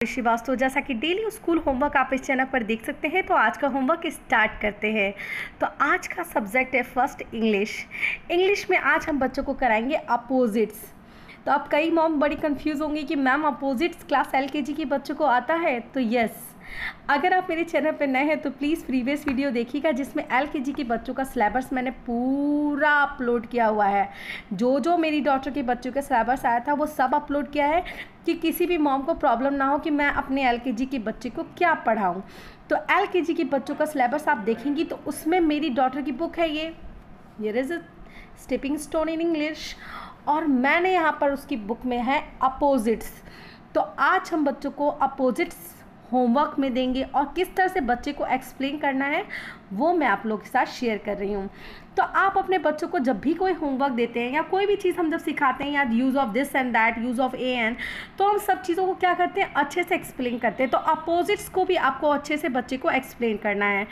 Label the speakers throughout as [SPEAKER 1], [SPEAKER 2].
[SPEAKER 1] श्रीवास्तव। जैसा कि daily school homework आप इस चैनल पर देख सकते हैं, तो आज का होमवर्क स्टार्ट करते हैं। तो आज का सब्जेक्ट है फर्स्ट इंग्लिश। इंग्लिश में आज हम बच्चों को कराएंगे अपोजिट्स। तो अब कई मॉम बड़ी कंफ्यूज होंगी कि मैम अपोजिट्स क्लास एलकेजी के बच्चों को आता है। तो यस, अगर आप मेरे चैनल पर नए हैं तो प्लीज़ प्रीवियस वीडियो देखिएगा, जिसमें एलकेजी के बच्चों का सिलेबस मैंने पूरा अपलोड किया हुआ है। जो मेरी डॉटर के बच्चों का सिलेबस आया था वो सब अपलोड किया है, कि किसी भी मॉम को प्रॉब्लम ना हो कि मैं अपने एलकेजी के बच्चे को क्या पढ़ाऊँ। तो एलकेजी के बच्चों का सिलेबस आप देखेंगी तो उसमें मेरी डॉटर की बुक है ये is a stepping stone in English, और मैंने यहाँ पर उसकी बुक में है अपोजिट्स। तो आज हम बच्चों को अपोजिट्स होमवर्क में देंगे और किस तरह से बच्चे को एक्सप्लेन करना है वो मैं आप लोगों के साथ शेयर कर रही हूँ। तो आप अपने बच्चों को जब भी कोई होमवर्क देते हैं या कोई भी चीज़ हम जब सिखाते हैं, या use of this and that, use of a an, तो हम सब चीज़ों को क्या करते हैं, अच्छे से एक्सप्लेन करते हैं। तो अपोजिट्स को भी आपको अच्छे से बच्चे को एक्सप्लेन करना है,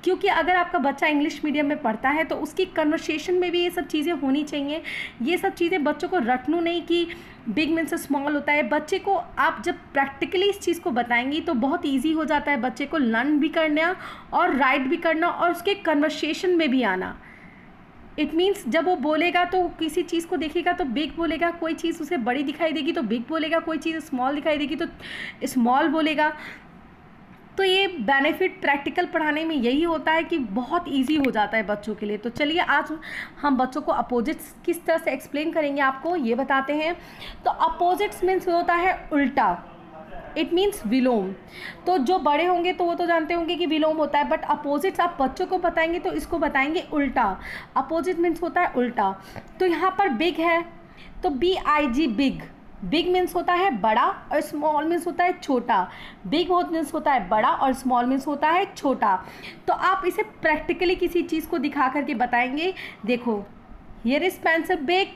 [SPEAKER 1] क्योंकि अगर आपका बच्चा इंग्लिश मीडियम में पढ़ता है तो उसकी कन्वर्सेशन में भी ये सब चीज़ें होनी चाहिए। ये सब चीज़ें बच्चों को रटनू नहीं कि बिग मीन से स्मॉल होता है। बच्चे को आप जब प्रैक्टिकली इस चीज़ को बताएंगी तो बहुत ईजी हो जाता है बच्चे को लर्न भी करना और राइट भी करना और उसके कन्वर्सेशन में भी आना। इट मीन्स जब वो बोलेगा तो किसी चीज़ को देखेगा तो बिग बोलेगा, कोई चीज़ उसे बड़ी दिखाई देगी तो बिग बोलेगा, कोई चीज़ स्मॉल दिखाई देगी तो स्मॉल बोलेगा। तो ये बेनिफिट प्रैक्टिकल पढ़ाने में यही होता है कि बहुत इजी हो जाता है बच्चों के लिए। तो चलिए आज हम बच्चों को अपोजिट्स किस तरह से एक्सप्लेन करेंगे आपको ये बताते हैं। तो अपोजिट्स मीन्स होता है उल्टा, इट मीन्स विलोम। तो जो बड़े होंगे तो वो तो जानते होंगे कि विलोम होता है, बट अपोजिट्स आप बच्चों को बताएंगे तो इसको बताएंगे उल्टा। अपोजिट मीन्स होता है उल्टा। तो यहाँ पर बिग है तो BIG बिग। बिग मीन्स होता है बड़ा और स्मॉल मीन्स होता है छोटा। बिग मीन्स होता है बड़ा और स्मॉल मीन्स होता है छोटा। तो आप इसे प्रैक्टिकली किसी चीज़ को दिखा करके बताएंगे। देखो, here is pencil big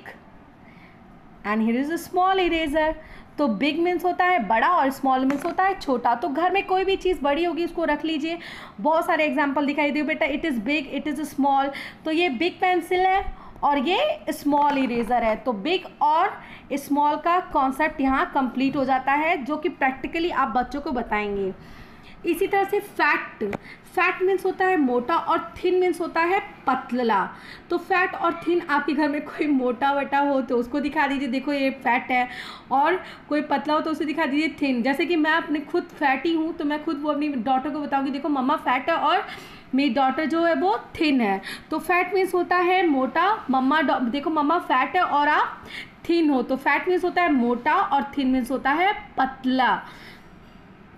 [SPEAKER 1] and here is a small eraser. तो बिग मीन्स होता है बड़ा और स्मॉल मीन्स होता है छोटा। तो घर में कोई भी चीज़ बड़ी होगी उसको रख लीजिए। बहुत सारे एग्जाम्पल दिखाई दे बेटा, it is big, it is small. तो ये बिग पेंसिल है और ये स्मॉल इरेज़र है। तो बिग और स्मॉल का कॉन्सेप्ट यहाँ कंप्लीट हो जाता है, जो कि प्रैक्टिकली आप बच्चों को बताएंगे। इसी तरह से फैट मीन्स होता है मोटा और थिन मीन्स होता है पतला। तो फैट और थिन, आपके घर में कोई मोटा वटा हो तो उसको दिखा दीजिए, देखो ये फैट है, और कोई पतला हो तो उसे दिखा दीजिए थिन। जैसे कि मैं अपने खुद फैटी हूँ तो मैं खुद वो अपनी डॉटर को बताऊँगी, देखो मम्मा फैट है और मेरी डॉटर जो है वो थिन है। तो फैट मीन्स होता है मोटा, मम्मा देखो मम्मा फैट है और आप थिन हो। तो फैट मीन्स होता है मोटा और थिन मीन्स होता है पतला।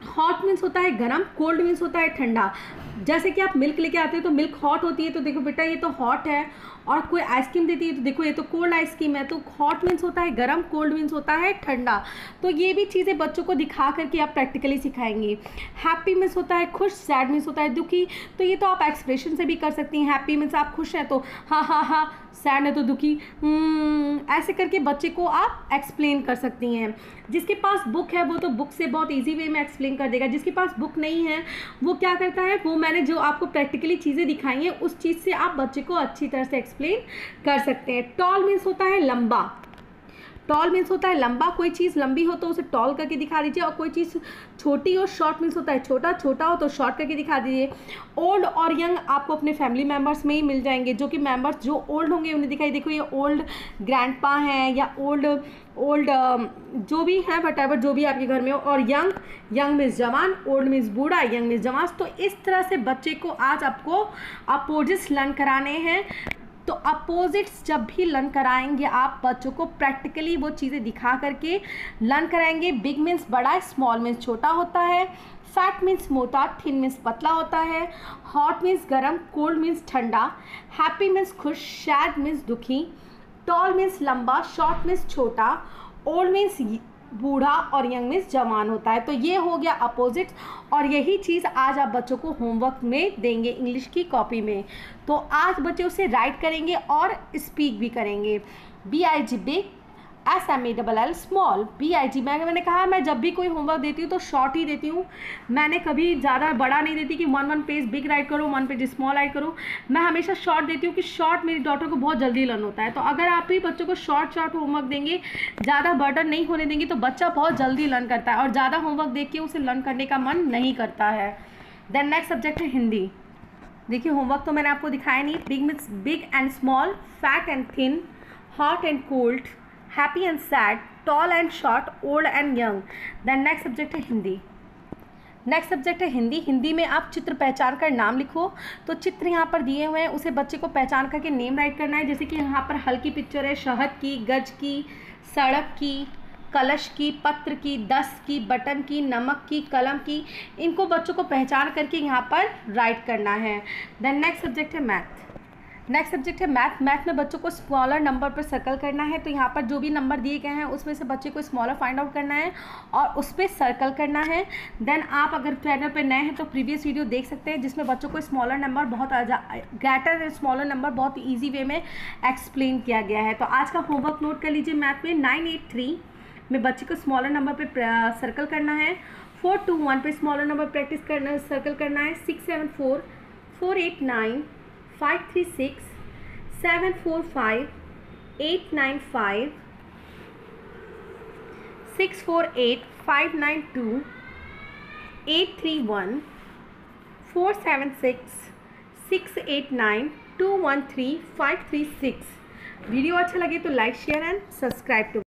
[SPEAKER 1] हॉट मीन्स होता है गर्म, कोल्ड मीन्स होता है ठंडा। जैसे कि आप मिल्क लेके आते हो तो मिल्क हॉट होती है, तो देखो बेटा ये तो हॉट है, और कोई आइसक्रीम देती है तो देखो ये तो कोल्ड आइसक्रीम है। तो हॉट मीन्स होता है गर्म, कोल्ड मीन्स होता है ठंडा। तो ये भी चीज़ें बच्चों को दिखा करके आप प्रैक्टिकली सिखाएंगे। हैप्पी मीन्स होता है खुश, सैड मीन्स होता है दुखी। तो ये तो आप एक्सप्रेशन से भी कर सकती हैं। हैप्पी मीन्स आप खुश हैं तो हाँ हाँ हाँ, सैड है तो दुखी, ऐसे करके बच्चे को आप एक्सप्लेन कर सकती हैं। जिसके पास बुक है वो तो बुक से बहुत इजी वे में एक्सप्लेन कर देगा। जिसके पास बुक नहीं है वो क्या करता है, वो मैंने जो आपको प्रैक्टिकली चीज़ें दिखाई हैं उस चीज़ से आप बच्चे को अच्छी तरह से एक्सप्लेन कर सकते हैं। टॉल मीन्स होता है लंबा। टॉल मीन्स होता है लंबा, कोई चीज़ लंबी हो तो उसे टॉल करके दिखा दीजिए, और कोई चीज़ छोटी हो, शॉर्ट मीन्स होता है छोटा, छोटा हो तो शॉर्ट करके दिखा दीजिए। ओल्ड और यंग आपको अपने फैमिली मेम्बर्स में ही मिल जाएंगे, जो कि मेम्बर्स जो ओल्ड होंगे उन्हें दिखाई, देखो ये ओल्ड ग्रैंडपा हैं या ओल्ड जो भी है वटेवर जो भी आपके घर में हो। और यंग मीन्स जवान, ओल्ड मीन्स बूढ़ा, यंग मीन्स जवान। तो इस तरह से बच्चे को आज आपको अपोजिट्स लर्न कराने हैं। तो अपोजिट्स जब भी लर्न कराएंगे आप बच्चों को प्रैक्टिकली वो चीज़ें दिखा करके लर्न कराएंगे। बिग मीन्स बड़ा, स्मॉल मीन्स छोटा होता है। फैट मीन्स मोटा, थिन मीन्स पतला होता है। हॉट मीन्स गर्म, कोल्ड मीन्स ठंडा। हैप्पी मीन्स खुश, सैड मीन्स दुखी। टॉल मीन्स लंबा, शॉर्ट मीन्स छोटा। ओल्ड मीन्स बूढ़ा और यंग मीन्स जवान होता है। तो ये हो गया अपोजिट्स, और यही चीज़ आज आप बच्चों को होमवर्क में देंगे इंग्लिश की कॉपी में। तो आज बच्चे उसे राइट करेंगे और स्पीक भी करेंगे। BIG big, SMALL small, BIG। मैंने कहा मैं जब भी कोई होमवर्क देती हूँ तो शॉर्ट ही देती हूँ, मैंने कभी ज़्यादा बड़ा नहीं देती कि 1 पेज बिग राइट करो, 1 पेज स्मॉल राइट करो। मैं हमेशा शॉर्ट देती हूँ कि शॉर्ट मेरी डॉटर को बहुत जल्दी लर्न होता है। तो अगर आप भी बच्चों को शॉर्ट होमवर्क देंगे, ज़्यादा बर्डन नहीं होने देंगे, तो बच्चा बहुत जल्दी लर्न करता है और ज़्यादा होमवर्क देख के उसे लर्न करने का मन नहीं करता है। देन नेक्स्ट सब्जेक्ट है हिंदी। देखिए होमवर्क तो मैंने आपको दिखाया नहीं। Big means big and small, fat and thin, hot and cold, happy and sad, tall and short, old and young. Then next subject है हिंदी। नेक्स्ट सब्जेक्ट है हिंदी। हिंदी में आप चित्र पहचान कर नाम लिखो। तो चित्र यहाँ पर दिए हुए हैं, उसे बच्चे को पहचान करके नेम राइट करना है। जैसे कि यहाँ पर हल की पिक्चर है, शहद की, गज की, सड़क की, कलश की, पत्र की, 10 की, बटन की, नमक की, कलम की। इनको बच्चों को पहचान करके यहाँ पर राइट करना है। देन नेक्स्ट सब्जेक्ट है मैथ। नेक्स्ट सब्जेक्ट है मैथ। मैथ में बच्चों को स्मॉलर नंबर पर सर्कल करना है। तो यहाँ पर जो भी नंबर दिए गए हैं उसमें से बच्चे को स्मॉलर फाइंड आउट करना है और उस पर सर्कल करना है। देन आप अगर चैनल पर नए हैं तो प्रीवियस वीडियो देख सकते हैं, जिसमें बच्चों को स्मॉलर नंबर बहुत ग्रेटर एंड स्मॉलर नंबर बहुत ईजी वे में एक्सप्लेन किया गया है। तो आज का होमवर्क नोट कर लीजिए। मैथ में 983 में बच्चे को स्मॉलर नंबर पे सर्कल करना है। 421 पे स्मॉलर नंबर प्रैक्टिस करना, सर्कल करना है। 674, 489, 536, 745, 895, 648, 592, 831, 476, 689, 213, 536। वीडियो अच्छा लगे तो like, share and subscribe to